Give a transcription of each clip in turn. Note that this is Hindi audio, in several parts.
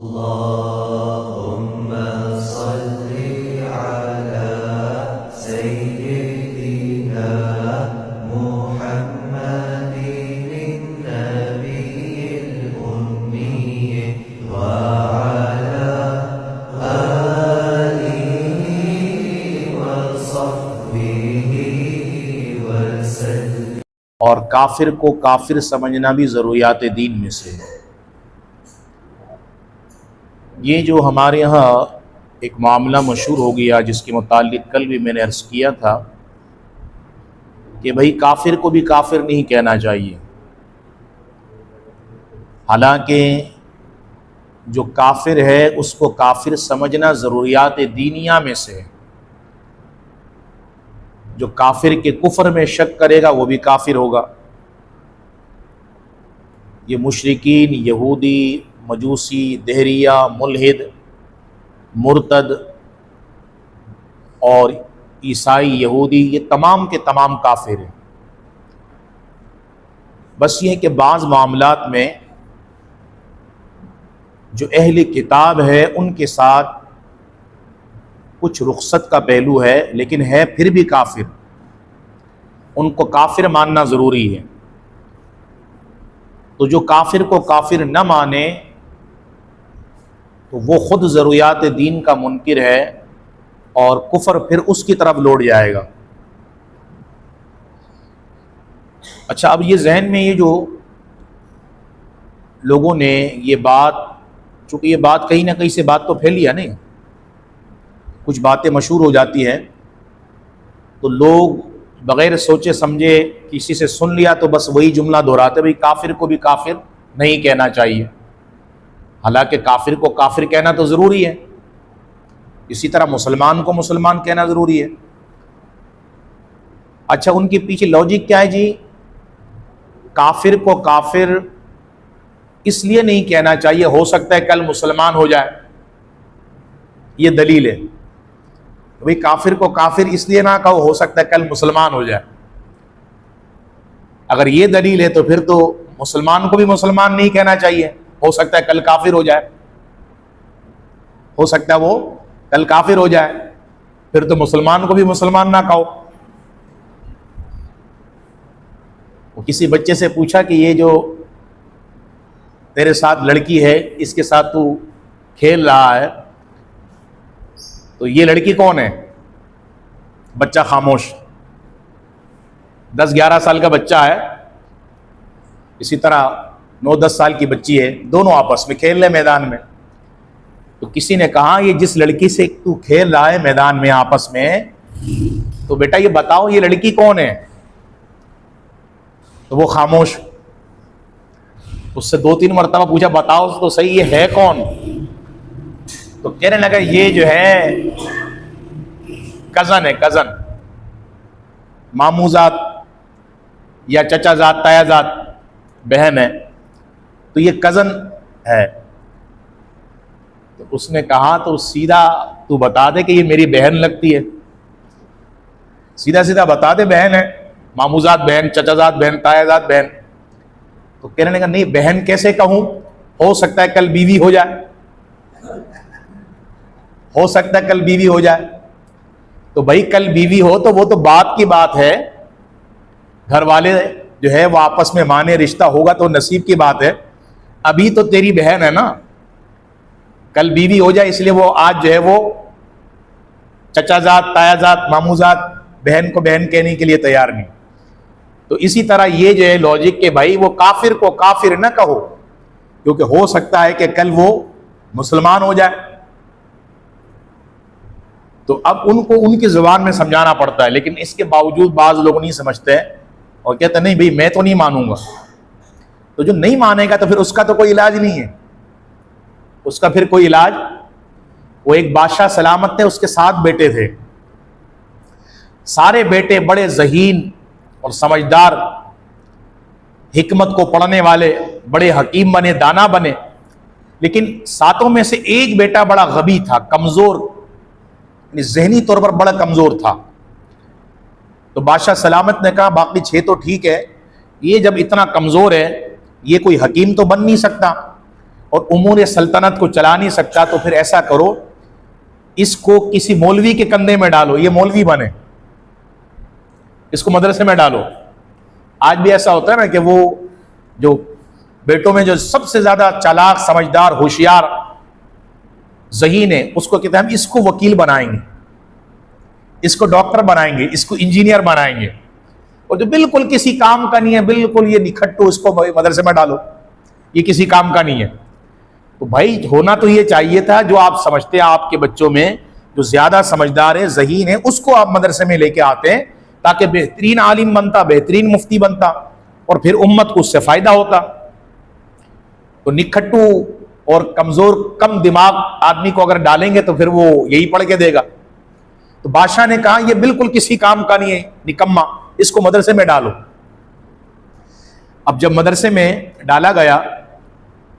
अल्लाहुम्मा सल्ली अला सय्यिदिना मुहम्मदिन नबिय्यिल उम्मी व अला आलिहि व सहबिहि वसल्लम। और काफिर को काफिर समझना भी ज़रूरियात दीन में से है। ये जो हमारे यहाँ एक मामला मशहूर हो गया, जिसके मुताल्लिक़ कल भी मैंने अर्ज़ किया था कि भाई काफिर को भी काफिर नहीं कहना चाहिए। हालांकि जो काफिर है उसको काफिर समझना ज़रूरियात दीनिया में से है। जो काफिर के कुफ्र में शक करेगा वो भी काफिर होगा। ये मुशरिकीन, यहूदी, मजूसी, देहरिया, मुल्हिद, मुर्तद और ईसाई, यहूदी, ये तमाम के तमाम काफिर हैं। बस ये है कि बाज़ मामलात में जो अहले किताब है उनके साथ कुछ रुखसत का पहलू है, लेकिन है फिर भी काफिर। उनको काफिर मानना ज़रूरी है। तो जो काफिर को काफिर न माने तो वो खुद ज़रूरियात दीन का मुनकिर है और कुफ्र फिर उसकी तरफ लौट जाएगा। अच्छा, अब ये जहन में ये जो लोगों ने ये बात, चूँकि ये बात कहीं ना कहीं से बात तो फैली है, नहीं कुछ बातें मशहूर हो जाती हैं तो लोग बग़ैर सोचे समझे किसी से सुन लिया तो बस वही जुमला दोहराते, भाई काफिर को भी काफिर नहीं कहना चाहिए। हालांकि काफिर को काफिर कहना तो ज़रूरी है, इसी तरह मुसलमान को मुसलमान कहना ज़रूरी है। अच्छा, उनके पीछे लॉजिक क्या है जी? काफिर को काफिर इसलिए नहीं कहना चाहिए, हो सकता है कल मुसलमान हो जाए, ये दलील है। भाई काफिर को काफिर इसलिए ना कहो, हो सकता है कल मुसलमान हो जाए। अगर ये दलील है तो फिर तो मुसलमान को भी मुसलमान नहीं कहना चाहिए, हो सकता है कल काफिर हो जाए, हो सकता है वो कल काफिर हो जाए, फिर तो मुसलमान को भी मुसलमान ना कहो। वो किसी बच्चे से पूछा कि ये जो तेरे साथ लड़की है, इसके साथ तू खेल रहा है, तो ये लड़की कौन है? बच्चा खामोश। 10-11 साल का बच्चा है, इसी तरह 9-10 साल की बच्ची है, दोनों आपस में खेल रहे मैदान में। तो किसी ने कहा ये जिस लड़की से तू खेल रहा है मैदान में आपस में, तो बेटा ये बताओ ये लड़की कौन है? तो वो खामोश। उससे 2-3 मरतबा पूछा बताओ तो सही ये है कौन? तो कहने लगा ये जो है कजन है, कजन, मामूजात या चचाजात, तायाजात, बहन है, तो ये कजन है। तो उसने कहा तो सीधा तू बता दे कि ये मेरी बहन लगती है, सीधा सीधा बता दे बहन है, मामूजात बहन, चचाजात बहन, तायाजात बहन। तो कहने लगा नहीं बहन कैसे कहूं, हो सकता है कल बीवी हो जाए, हो सकता है कल बीवी हो जाए। तो भाई कल बीवी हो तो वो तो बात की बात है, घर वाले जो है वो आपस में माने, रिश्ता होगा तो नसीब की बात है। अभी तो तेरी बहन है ना, कल बीवी हो जाए इसलिए वो आज जो है वो चचाजात, तायाजात, मामूजात बहन को बहन कहने के लिए तैयार नहीं। तो इसी तरह ये जो है लॉजिक के भाई वो काफिर को काफिर न कहो, क्योंकि हो सकता है कि कल वो मुसलमान हो जाए। तो अब उनको उनकी जुबान में समझाना पड़ता है, लेकिन इसके बावजूद बाज लोग नहीं समझते हैं और कहते नहीं भाई मैं तो नहीं मानूंगा। तो जो नहीं मानेगा तो फिर उसका तो कोई इलाज नहीं है, उसका फिर कोई इलाज। वो एक बादशाह सलामत थे, उसके 7 बेटे थे, सारे बेटे बड़े ज़हीन और समझदार, हिकमत को पढ़ने वाले, बड़े हकीम बने, दाना बने। लेकिन 7 में से एक बेटा बड़ा गबी था, कमजोर, ज़हनी तौर पर बड़ा कमजोर था। तो बादशाह सलामत ने कहा बाकी 6 तो ठीक है, ये जब इतना कमजोर है ये कोई हकीम तो बन नहीं सकता, और उमूर सल्तनत को चला नहीं सकता, तो फिर ऐसा करो, इसको किसी मौलवी के कंधे में डालो, ये मौलवी बने, इसको मदरसे में डालो। आज भी ऐसा होता है ना कि वो जो बेटों में जो सबसे ज्यादा चालाक, समझदार, होशियार, ज़हीन है, उसको कहते हैं हम इसको वकील बनाएंगे, इसको डॉक्टर बनाएंगे, इसको इंजीनियर बनाएंगे। और जो बिल्कुल किसी काम का नहीं है, बिल्कुल ये निखट्टू, इसको मदरसे में डालो, ये किसी काम का नहीं है। तो भाई होना तो ये चाहिए था, जो आप समझते हैं आपके बच्चों में जो ज्यादा समझदार है, ज़हीन है, उसको आप मदरसे में लेके आते हैं, ताकि बेहतरीन आलिम बनता, बेहतरीन मुफ्ती बनता, और फिर उम्मत को उससे फायदा होता। तो निखट्टू और कमजोर, कम दिमाग आदमी को अगर डालेंगे तो फिर वो यही पढ़ के देगा। तो बादशाह ने कहा ये बिल्कुल किसी काम का नहीं है, निकम्मा, इसको मदरसे में डालो। अब जब मदरसे में डाला गया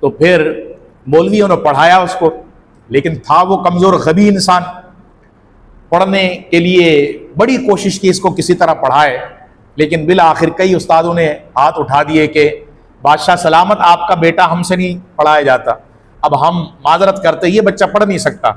तो फिर मौलवियों ने पढ़ाया उसको, लेकिन था वो कमजोर गबी इंसान। पढ़ने के लिए बड़ी कोशिश की इसको किसी तरह पढ़ाए, लेकिन बिल आखिर कई उस्तादों ने हाथ उठा दिए कि बादशाह सलामत, आपका बेटा हमसे नहीं पढ़ाया जाता, अब हम माजरत करते, ये बच्चा पढ़ नहीं सकता।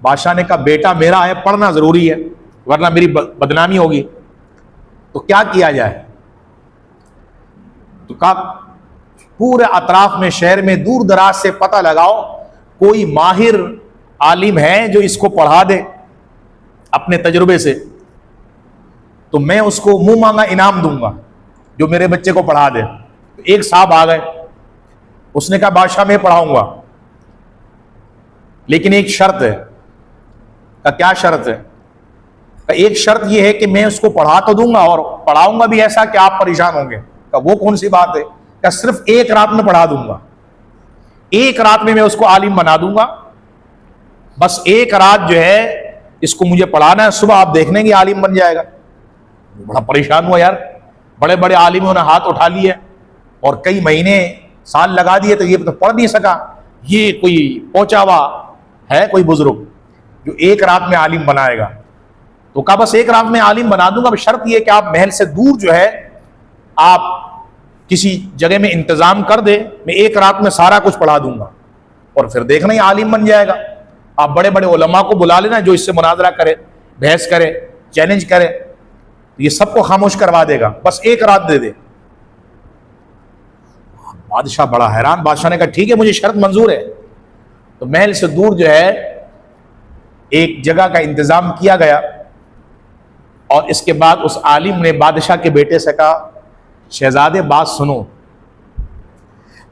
बादशाह ने कहा बेटा मेरा है, पढ़ना जरूरी है, वरना मेरी बदनामी होगी। तो क्या किया जाए? तो कहा पूरे अतराफ में, शहर में दूर दराज से पता लगाओ, कोई माहिर आलिम है जो इसको पढ़ा दे अपने तजुर्बे से, तो मैं उसको मुंह मांगा इनाम दूंगा जो मेरे बच्चे को पढ़ा दे। एक साहब आ गए, उसने कहा बादशाह मैं पढ़ाऊंगा, लेकिन एक शर्त है। का क्या शर्त है? का एक शर्त यह है कि मैं उसको पढ़ा तो दूंगा और पढ़ाऊंगा भी ऐसा कि आप परेशान होंगे। का वो कौन सी बात है? का सिर्फ एक रात में पढ़ा दूंगा, एक रात में मैं उसको आलिम बना दूंगा, बस एक रात जो है इसको मुझे पढ़ाना है, सुबह आप देख लेंगे आलिम बन जाएगा। बड़ा परेशान हुआ यार, बड़े बड़े आलिमों ने हाथ उठा लिए और कई महीने साल लगा दिए, तो ये तो पढ़ नहीं सका। ये कोई पहुंचा हुआ है कोई बुजुर्ग जो एक रात में आलिम बनाएगा? तो कहा बस एक रात में आलिम बना दूंगा, शर्त यह कि आप महल से दूर जो है आप किसी जगह में इंतजाम कर दे, मैं एक रात में सारा कुछ पढ़ा दूंगा और फिर देखना ही आलिम बन जाएगा। आप बड़े बड़े उलमा को बुला लेना जो इससे मुनाजरा करे, बहस करे, चैलेंज करे, ये सबको खामोश करवा देगा, बस एक रात दे दे। बादशाह बड़ा हैरान। बादशाह ने कहा ठीक है मुझे शर्त मंजूर है। तो महल से दूर जो है एक जगह का इंतजाम किया गया और इसके बाद उस आलिम ने बादशाह के बेटे से कहा शहजादे बात सुनो,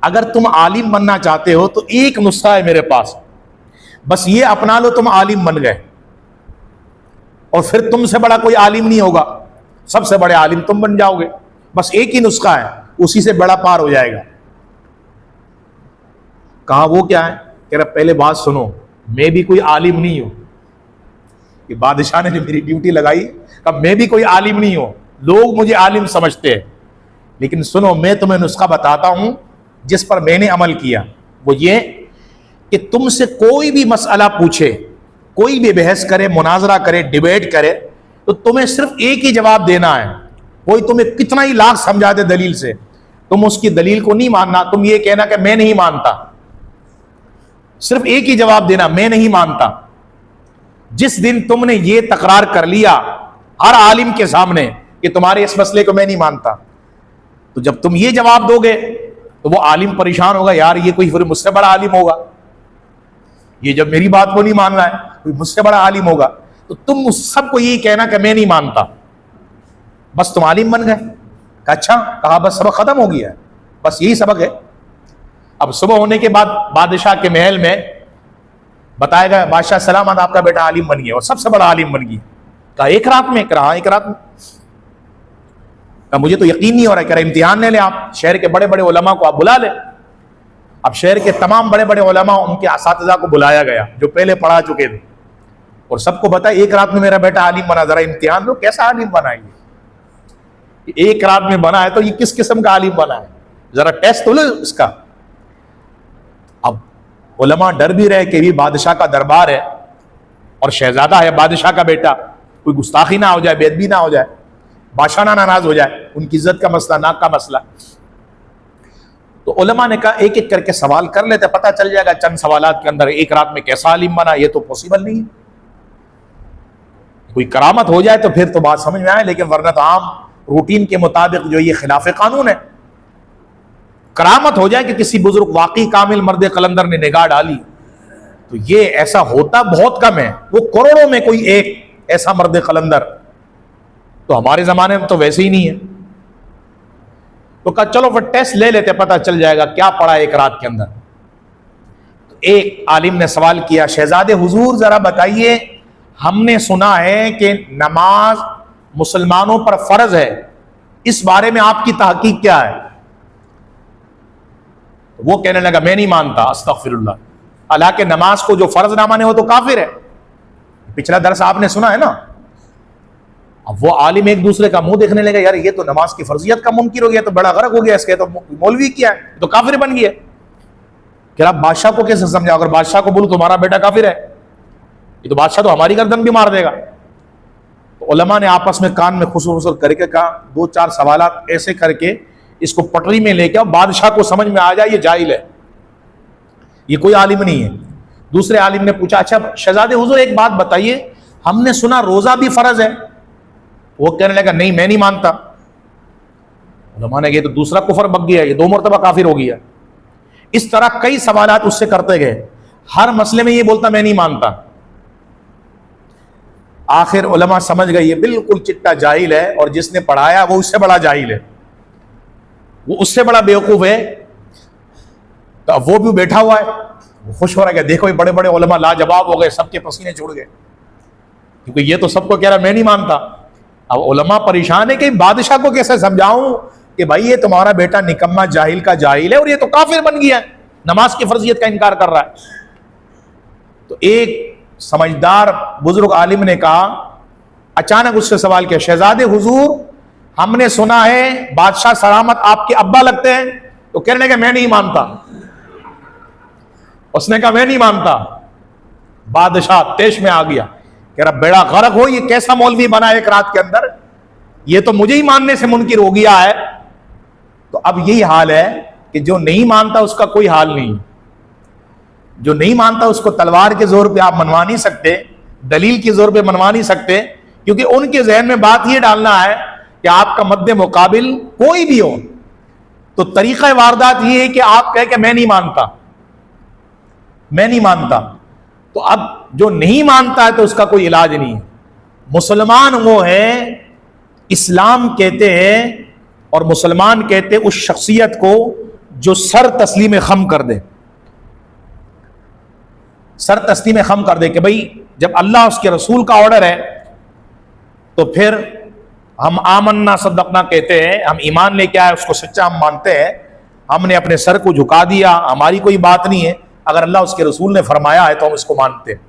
अगर तुम आलिम बनना चाहते हो तो एक नुस्खा है मेरे पास, बस ये अपना लो, तुम आलिम बन गए और फिर तुमसे बड़ा कोई आलिम नहीं होगा, सबसे बड़े आलिम तुम बन जाओगे। बस एक ही नुस्खा है, उसी से बड़ा पार हो जाएगा। कहा वो क्या है? कह रहा पहले बात सुनो, मैं भी कोई आलिम नहीं हूं। कि बादशाह ने जो मेरी ड्यूटी लगाई, कहा मैं भी कोई आलिम नहीं हूं, लोग मुझे आलिम समझते हैं, लेकिन सुनो मैं तुम्हें नुस्खा बताता हूं जिस पर मैंने अमल किया। वो ये कि तुमसे कोई भी मसला पूछे, कोई भी बहस करे, मुनाजरा करे, डिबेट करे, तो तुम्हें सिर्फ एक ही जवाब देना है। कोई तुम्हें कितना ही लाख समझा दे दलील से, तुम उसकी दलील को नहीं मानना, तुम ये कहना कि मैं नहीं मानता, सिर्फ एक ही जवाब देना, मैं नहीं मानता। जिस दिन तुमने ये तकरार कर लिया हर आलिम के सामने कि तुम्हारे इस मसले को मैं नहीं मानता, तो जब तुम ये जवाब दोगे तो वो आलिम परेशान होगा, यार ये कोई फिर मुझसे बड़ा आलिम होगा, ये जब मेरी बात को नहीं मान रहा है कोई मुझसे बड़ा आलिम होगा। तो तुम उस सबको यही कहना कि मैं नहीं मानता, बस तुम आलिम बन गए। अच्छा, कहा बस सबक खत्म हो गया है, बस यही सबक है। अब सुबह होने के बाद बादशाह के महल में बताया गया बादशाह सलामत आपका बेटा आलिम बन गया और सबसे बड़ा आलिम बन गया। कहा एक रात में? कहा एक रात में। कहा मुझे तो यकीन नहीं हो रहा है। कह रहा इम्तिहान ले लें आप, शहर के बड़े बड़े उलमा को आप बुला लें। अब शहर के तमाम बड़े बड़े उलमा, उनके असातिज़ा को बुलाया गया जो पहले पढ़ा चुके थे और सबको बताया एक रात में मेरा बेटा आलिम बना, जरा इम्तिहान लो कैसा आलिम बना है। एक रात में बना है तो ये किस किस्म का आलिम बना है, जरा टेस्ट तो लो इसका। अब उलमा डर भी रहे कि भी बादशाह का दरबार है और शहजादा है बादशाह का बेटा, कोई गुस्ताखी ना हो जाए, बेदबी ना हो जाए, बादशाह ना नाराज हो जाए, उनकी इज्जत का मसला, नाक का मसला। तो उलमा ने कहा एक एक करके सवाल कर लेते, पता चल जाएगा चंद सवालात के अंदर एक रात में कैसा आलिम बना। ये तो पॉसिबल नहीं है। कोई करामत हो जाए तो फिर तो बात समझ में आए, लेकिन वरना तो आम रूटीन के मुताबिक जो ये खिलाफ कानून है। करामत हो जाए कि किसी बुजुर्ग वाकई कामिल मर्द कलंदर ने निगाह डाली, तो ये ऐसा होता बहुत कम है। वो करोड़ों में कोई एक ऐसा मर्द कलंदर, तो हमारे जमाने में तो वैसे ही नहीं है। तो कहा चलो फिर टेस्ट ले लेते, पता चल जाएगा क्या पढ़ा एक रात के अंदर। तो एक आलिम ने सवाल किया, शहजादे हुजूर जरा बताइए, हमने सुना है कि नमाज मुसलमानों पर फर्ज है, इस बारे में आपकी तहकीक क्या है? तो वो कहने लगा मैं नहीं मानता, अस्तगफिरुल्लाह, हालांकि नमाज को जो फर्ज ना माने वो तो काफिर है। पिछला दर्स आपने सुना है ना। अब वो आलिम एक दूसरे का मुंह देखने लगे, यार ये तो नमाज की फर्जियत का मुनकिर हो गया, तो बड़ा गरक हो गया इसके, तो मौलवी किया है, तो काफिर बन गया। क्या आप बादशाह को कैसे समझाओ? अगर बादशाह को बोलूं तुम्हारा बेटा काफिर है, ये तो बादशाह तो हमारी गर्दन भी मार देगा। तो उलमा ने आपस में कान में खुसर करके कहा, दो चार सवालात ऐसे करके इसको पटरी में लेके आओ, बादशाह को समझ में आ जाए ये जाहिल है, ये कोई आलिम नहीं है। दूसरे आलिम ने पूछा, अच्छा शहजादे हुजूर एक बात बताइए, हमने सुना रोजा भी फर्ज है। वो कहने लगा नहीं मैं नहीं मानता। उलमा ने कहा तो दूसरा कुफर बक गया, ये दो मरतबा काफिर हो गया। इस तरह कई सवालात उससे करते गए, हर मसले में ये बोलता मैं नहीं मानता। आखिर उलमा समझ गए ये बिल्कुल चिट्टा जाहिल है, और जिसने पढ़ाया वो उससे बड़ा जाहिल है, वो उससे बड़ा बेवकूफ है। तो अब वो भी बैठा हुआ है, वो खुश हो रहा है, देखो ये बड़े बड़े उलमा लाजवाब हो गए, सबके पसीने छूट गए, क्योंकि ये तो सबको कह रहा मैं नहीं मानता। अब उलमा परेशान है कि बादशाह को कैसे समझाऊं कि भाई ये तुम्हारा बेटा निकम्मा जाहिल का जाहिल है, और ये तो काफिर बन गया है, नमाज की फर्जियत का इनकार कर रहा है। तो एक समझदार बुजुर्ग आलिम ने कहा, अचानक उससे सवाल किया, शहजादे हुजूर हमने सुना है बादशाह सलामत आपके अब्बा लगते हैं। तो कहने लगे मैं नहीं मानता। उसने कहा मैं नहीं मानता। बादशाह तेश में आ गया, कह रहा बेड़ा गर्क हो, ये कैसा मौलवी बना एक रात के अंदर, ये तो मुझे ही मानने से मुनकिर हो गया है। तो अब यही हाल है कि जो नहीं मानता उसका कोई हाल नहीं, जो नहीं मानता उसको तलवार के जोर पे आप मनवा नहीं सकते, दलील के जोर पे मनवा नहीं सकते, क्योंकि उनके जहन में बात ये डालना है कि आपका मद्दे मुकाबिल कोई भी हो, तो तरीका वारदात ये है कि आप कहे कि मैं नहीं मानता, मैं नहीं मानता। तो अब जो नहीं मानता है तो उसका कोई इलाज नहीं है। मुसलमान वो है, इस्लाम कहते हैं, और मुसलमान कहते हैं उस शख्सियत को जो सर तस्लीम खम कर दे, सर तस्लीम खम कर दे कि भाई जब अल्लाह उसके रसूल का ऑर्डर है तो फिर हम आमन्ना सद्दक़ना कहते हैं, हम ईमान लेके आए, उसको सच्चा हम मानते हैं, हमने अपने सर को झुका दिया, हमारी कोई बात नहीं है, अगर अल्लाह उसके रसूल ने फरमाया है तो हम इसको मानते हैं।